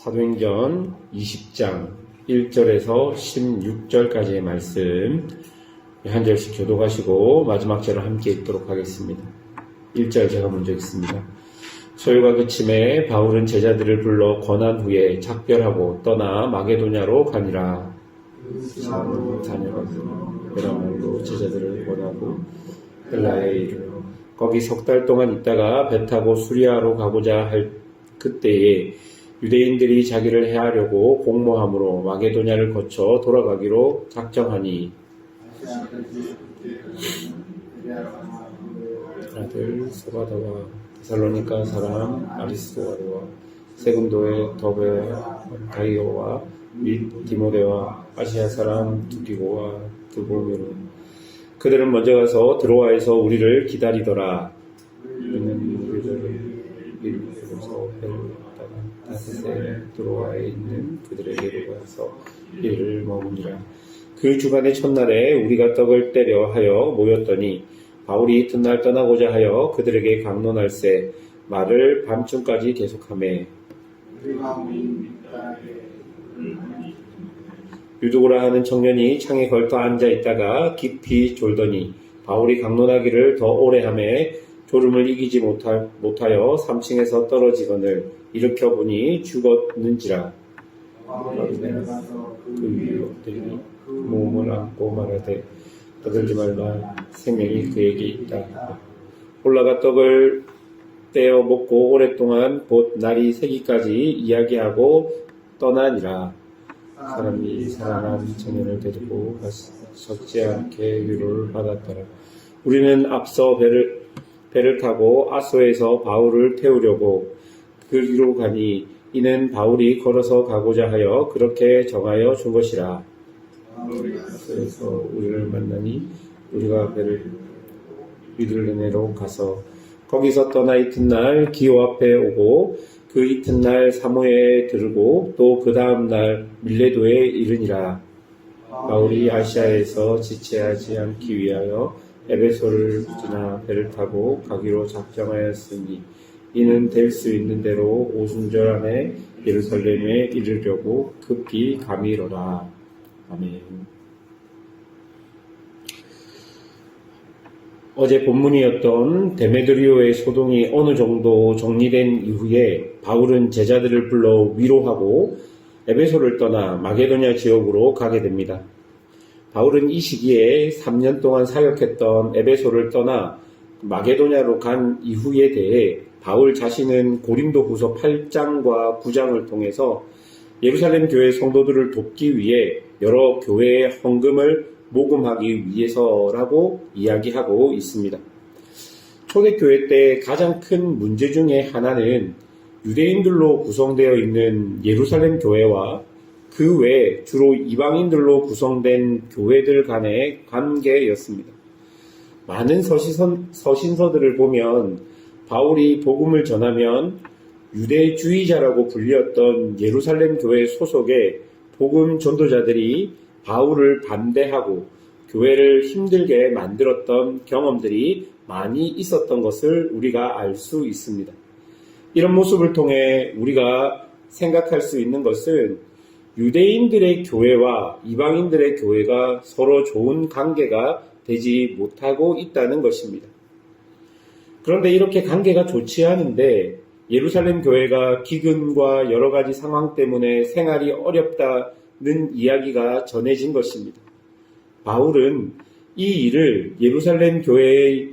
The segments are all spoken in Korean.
사도행전 20장 1절에서 16절까지의 말씀 한 절씩 교독하시고 마지막 절을 함께 읽도록 하겠습니다. 1절 제가 먼저 읽습니다. 소요가 그침에 바울은 제자들을 불러 권한 후에 작별하고 떠나 마게도냐로 가니라. 사울로 다녀가서 베라말로 제자들을 권하고 헬라에 이르러 거기 석 달 동안 있다가 배 타고 수리아로 가고자 할 그때에 유대인들이 자기를 해하려고 공모함으로 마게도냐를 거쳐 돌아가기로 작정하니 아들 소바다와 데살로니가 사람 아리스도아르와 세군도의 더베 가이오와 및 디모데와 아시아 사람 두기고와 드보미로 그들은 먼저 가서 드로아에서 우리를 기다리더라. 우리는 우리들을 밀고서 배를 타다가 다스세 드로아에 있는 그들에게로 가서 이를 머무니라. 그 주간의 첫날에 우리가 떡을 떼려 하여 모였더니 바울이 이튿날 떠나고자 하여 그들에게 강론할세 말을 밤중까지 계속하매 유두고라 하는 청년이 창에 걸터 앉아있다가 깊이 졸더니 바울이 강론하기를 더 오래 하매 졸음을 이기지 못하여 3층에서 떨어지거늘 일으켜보니 죽었는지라. 그 위에 엎드리니 몸을 안고 말하되 떠들지 말라 생명이 그에게 있다. 올라가 떡을 떼어 먹고 오랫동안 곧 날이 새기까지 이야기하고 떠나니라. 사람이 살아난 청년을 데리고 적지 않게 위로를 받았더라. 우리는 앞서 배를 타고 아소에서 바울을 태우려고 그리로 가니 이는 바울이 걸어서 가고자 하여 그렇게 정하여 준 것이라. 아소에서 우리를 만나니 우리가 배를 미들레네로 가서 거기서 떠나 이튿날 기호 앞에 오고 그 이튿날 사모에 들고 또 그 다음날 밀레도에 이르니라. 바울이 아시아에서 지체하지 않기 위하여 에베소를 지나 배를 타고 가기로 작정하였으니 이는 될 수 있는 대로 오순절 안에 예루살렘에 이르려고 급히 가미로라. 아멘. 어제 본문이었던 데메드리오의 소동이 어느 정도 정리된 이후에 바울은 제자들을 불러 위로하고 에베소를 떠나 마게도냐 지역으로 가게 됩니다. 바울은 이 시기에 3년 동안 사역했던 에베소를 떠나 마게도냐로 간 이후에 대해 바울 자신은 고린도후서 8장과 9장을 통해서 예루살렘 교회 성도들을 돕기 위해 여러 교회의 헌금을 모금하기 위해서라고 이야기하고 있습니다. 초대교회 때 가장 큰 문제 중에 하나는 유대인들로 구성되어 있는 예루살렘 교회와 그 외 주로 이방인들로 구성된 교회들 간의 관계였습니다. 많은 서신서들을 보면 바울이 복음을 전하면 유대주의자라고 불렸던 예루살렘 교회 소속의 복음 전도자들이 바울을 반대하고 교회를 힘들게 만들었던 경험들이 많이 있었던 것을 우리가 알 수 있습니다. 이런 모습을 통해 우리가 생각할 수 있는 것은 유대인들의 교회와 이방인들의 교회가 서로 좋은 관계가 되지 못하고 있다는 것입니다. 그런데 이렇게 관계가 좋지 않은데 예루살렘 교회가 기근과 여러 가지 상황 때문에 생활이 어렵다는 이야기가 전해진 것입니다. 바울은 이 일을 예루살렘 교회의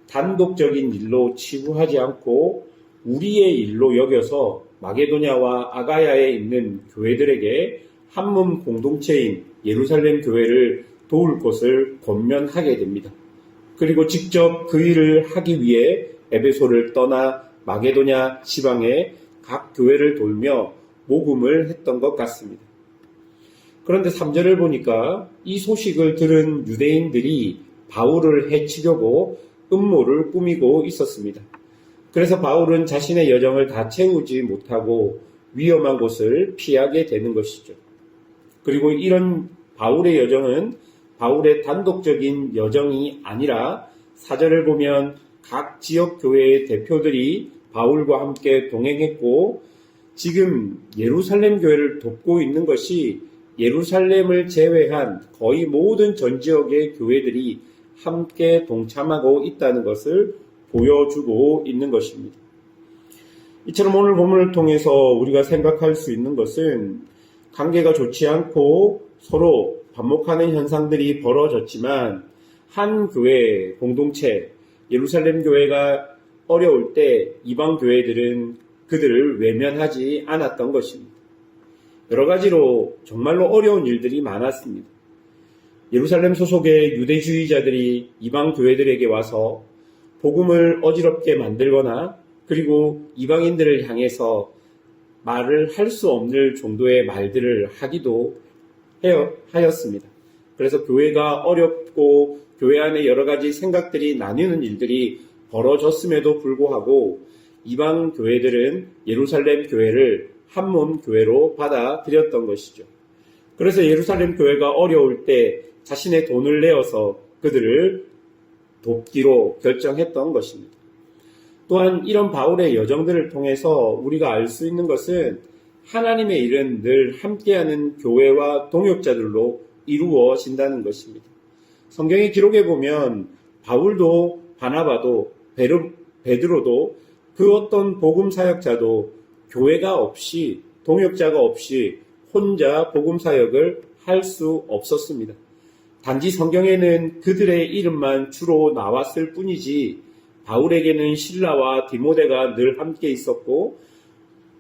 단독적인 일로 치부하지 않고 우리의 일로 여겨서 마게도냐와 아가야에 있는 교회들에게 한몸 공동체인 예루살렘 교회를 도울 것을 권면하게 됩니다. 그리고 직접 그 일을 하기 위해 에베소를 떠나 마게도냐 지방의 각 교회를 돌며 모금을 했던 것 같습니다. 그런데 3절을 보니까 이 소식을 들은 유대인들이 바울을 해치려고 음모를 꾸미고 있었습니다. 그래서 바울은 자신의 여정을 다 채우지 못하고 위험한 곳을 피하게 되는 것이죠. 그리고 이런 바울의 여정은 바울의 단독적인 여정이 아니라 4절을 보면 각 지역 교회의 대표들이 바울과 함께 동행했고 지금 예루살렘 교회를 돕고 있는 것이 예루살렘을 제외한 거의 모든 전 지역의 교회들이 함께 동참하고 있다는 것을 보여주고 있는 것입니다. 이처럼 오늘 본문을 통해서 우리가 생각할 수 있는 것은 관계가 좋지 않고 서로 반목하는 현상들이 벌어졌지만 한 교회 공동체 예루살렘 교회가 어려울 때 이방 교회들은 그들을 외면하지 않았던 것입니다. 여러 가지로 정말로 어려운 일들이 많았습니다. 예루살렘 소속의 유대주의자들이 이방 교회들에게 와서 복음을 어지럽게 만들거나 그리고 이방인들을 향해서 말을 할 수 없는 정도의 말들을 하기도 하였습니다. 그래서 교회가 어렵고 교회 안에 여러 가지 생각들이 나뉘는 일들이 벌어졌음에도 불구하고 이방 교회들은 예루살렘 교회를 한몸 교회로 받아들였던 것이죠. 그래서 예루살렘 교회가 어려울 때 자신의 돈을 내어서 그들을 돕기로 결정했던 것입니다. 또한 이런 바울의 여정들을 통해서 우리가 알 수 있는 것은 하나님의 일은 늘 함께하는 교회와 동역자들로 이루어진다는 것입니다. 성경의 기록에 보면 바울도 바나바도 베드로도 그 어떤 복음 사역자도 교회가 없이 동역자가 없이 혼자 복음 사역을 할 수 없었습니다. 단지 성경에는 그들의 이름만 주로 나왔을 뿐이지 바울에게는 실라와 디모데가 늘 함께 있었고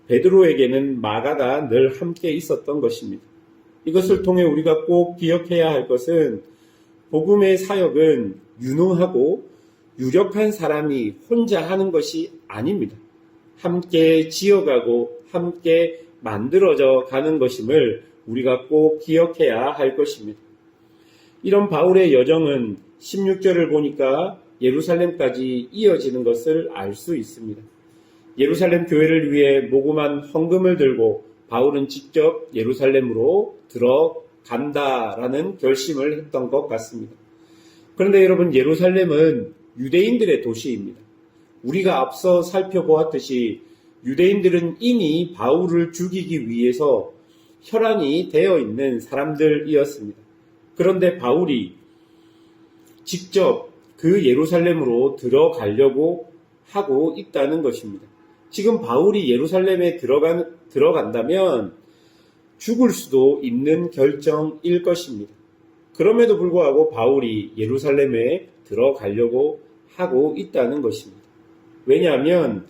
베드로에게는 마가가 늘 함께 있었던 것입니다. 이것을 통해 우리가 꼭 기억해야 할 것은 복음의 사역은 유능하고 유력한 사람이 혼자 하는 것이 아닙니다. 함께 지어가고 함께 만들어져 가는 것임을 우리가 꼭 기억해야 할 것입니다. 이런 바울의 여정은 16절을 보니까 예루살렘까지 이어지는 것을 알 수 있습니다. 예루살렘 교회를 위해 모금한 헌금을 들고 바울은 직접 예루살렘으로 들어간다라는 결심을 했던 것 같습니다. 그런데 여러분, 예루살렘은 유대인들의 도시입니다. 우리가 앞서 살펴보았듯이 유대인들은 이미 바울을 죽이기 위해서 혈안이 되어 있는 사람들이었습니다. 그런데 바울이 직접 그 예루살렘으로 들어가려고 하고 있다는 것입니다. 지금 바울이 예루살렘에 들어간다면 죽을 수도 있는 결정일 것입니다. 그럼에도 불구하고 바울이 예루살렘에 들어가려고 하고 있다는 것입니다. 왜냐하면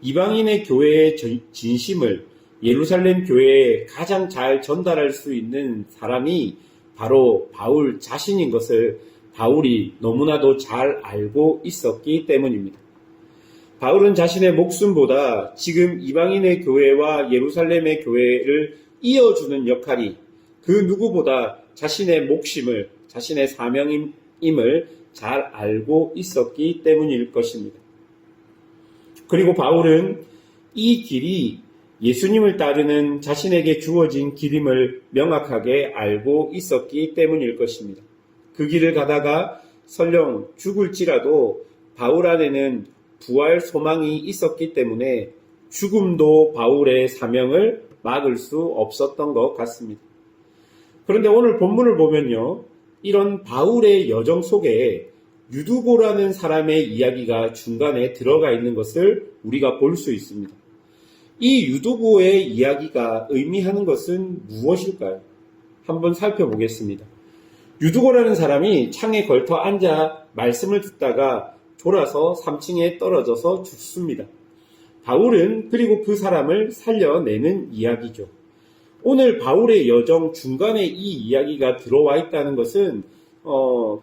이방인의 교회의 진심을 예루살렘 교회에 가장 잘 전달할 수 있는 사람이 바로 바울 자신인 것을 바울이 너무나도 잘 알고 있었기 때문입니다. 바울은 자신의 목숨보다 지금 이방인의 교회와 예루살렘의 교회를 이어주는 역할이 그 누구보다 자신의 목심을, 자신의 사명임을 잘 알고 있었기 때문일 것입니다. 그리고 바울은 이 길이 예수님을 따르는 자신에게 주어진 길임을 명확하게 알고 있었기 때문일 것입니다. 그 길을 가다가 설령 죽을지라도 바울 안에는 부활 소망이 있었기 때문에 죽음도 바울의 사명을 막을 수 없었던 것 같습니다. 그런데 오늘 본문을 보면요, 이런 바울의 여정 속에 유두고라는 사람의 이야기가 중간에 들어가 있는 것을 우리가 볼 수 있습니다. 이 유두고의 이야기가 의미하는 것은 무엇일까요? 한번 살펴보겠습니다. 유두고라는 사람이 창에 걸터 앉아 말씀을 듣다가 졸아서 3층에 떨어져서 죽습니다. 바울은 그리고 그 사람을 살려내는 이야기죠. 오늘 바울의 여정 중간에 이 이야기가 들어와 있다는 것은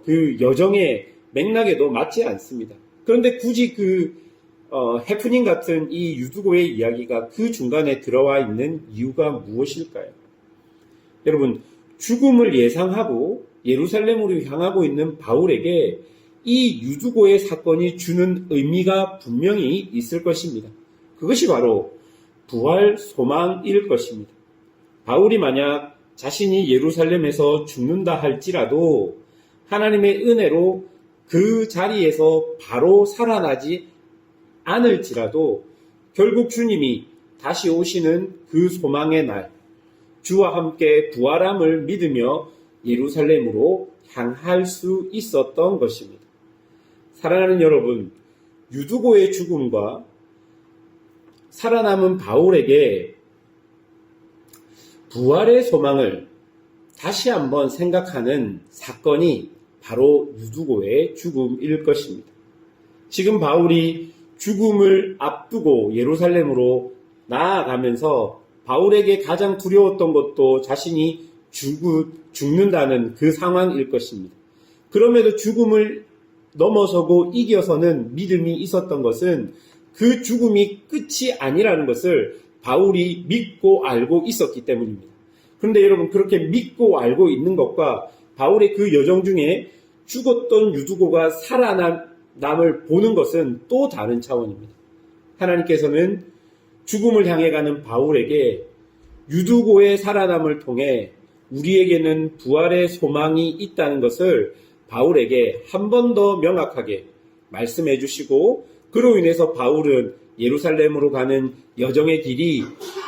그 여정의 맥락에도 맞지 않습니다. 그런데 굳이 해프닝 같은 이 유두고의 이야기가 그 중간에 들어와 있는 이유가 무엇일까요? 여러분, 죽음을 예상하고 예루살렘으로 향하고 있는 바울에게 이 유두고의 사건이 주는 의미가 분명히 있을 것입니다. 그것이 바로 부활 소망일 것입니다. 바울이 만약 자신이 예루살렘에서 죽는다 할지라도 하나님의 은혜로 그 자리에서 바로 살아나지 않을지라도 결국 주님이 다시 오시는 그 소망의 날, 주와 함께 부활함을 믿으며 예루살렘으로 향할 수 있었던 것입니다. 사랑하는 여러분, 유두고의 죽음과 살아남은 바울에게 부활의 소망을 다시 한번 생각하는 사건이 바로 유두고의 죽음일 것입니다. 지금 바울이 죽음을 앞두고 예루살렘으로 나아가면서 바울에게 가장 두려웠던 것도 자신이 죽는다는 그 상황일 것입니다. 그럼에도 죽음을 넘어서고 이겨서는 믿음이 있었던 것은 그 죽음이 끝이 아니라는 것을 바울이 믿고 알고 있었기 때문입니다. 그런데 여러분, 그렇게 믿고 알고 있는 것과 바울의 그 여정 중에 죽었던 유두고가 살아남을 보는 것은 또 다른 차원입니다. 하나님께서는 죽음을 향해 가는 바울에게 유두고의 살아남을 통해 우리에게는 부활의 소망이 있다는 것을 바울에게 한 번 더 명확하게 말씀해 주시고, 그로 인해서 바울은 예루살렘으로 가는 여정의 길이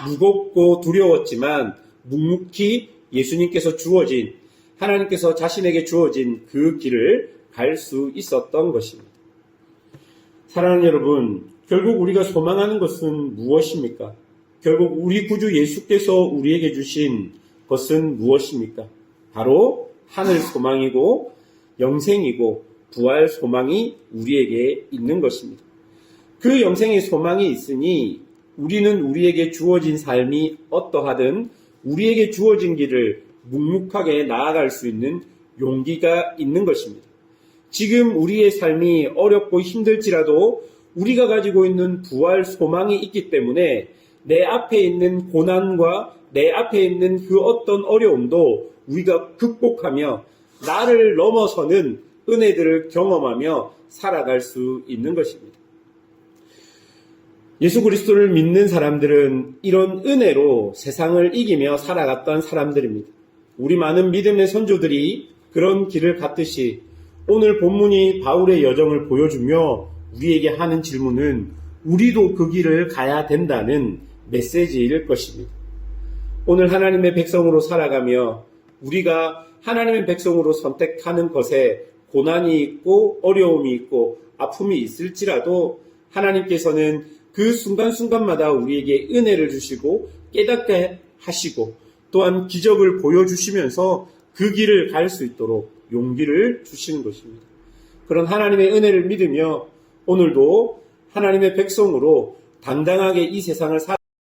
무겁고 두려웠지만 묵묵히 예수님께서 주어진, 하나님께서 자신에게 주어진 그 길을 갈 수 있었던 것입니다. 사랑하는 여러분, 결국 우리가 소망하는 것은 무엇입니까? 결국 우리 구주 예수께서 우리에게 주신 것은 무엇입니까? 바로 하늘 소망이고 영생이고 부활 소망이 우리에게 있는 것입니다. 그 영생의 소망이 있으니 우리는 우리에게 주어진 삶이 어떠하든 우리에게 주어진 길을 묵묵하게 나아갈 수 있는 용기가 있는 것입니다. 지금 우리의 삶이 어렵고 힘들지라도 우리가 가지고 있는 부활 소망이 있기 때문에 내 앞에 있는 고난과 내 앞에 있는 그 어떤 어려움도 우리가 극복하며 나를 넘어서는 은혜들을 경험하며 살아갈 수 있는 것입니다. 예수 그리스도를 믿는 사람들은 이런 은혜로 세상을 이기며 살아갔던 사람들입니다. 우리 많은 믿음의 선조들이 그런 길을 갔듯이 오늘 본문이 바울의 여정을 보여주며 우리에게 하는 질문은 우리도 그 길을 가야 된다는 메시지일 것입니다. 오늘 하나님의 백성으로 살아가며 우리가 하나님의 백성으로 선택하는 것에 고난이 있고 어려움이 있고 아픔이 있을지라도 하나님께서는 그 순간순간마다 우리에게 은혜를 주시고 깨닫게 하시고 또한 기적을 보여주시면서 그 길을 갈 수 있도록 용기를 주시는 것입니다. 그런 하나님의 은혜를 믿으며 오늘도 하나님의 백성으로 당당하게 이 세상을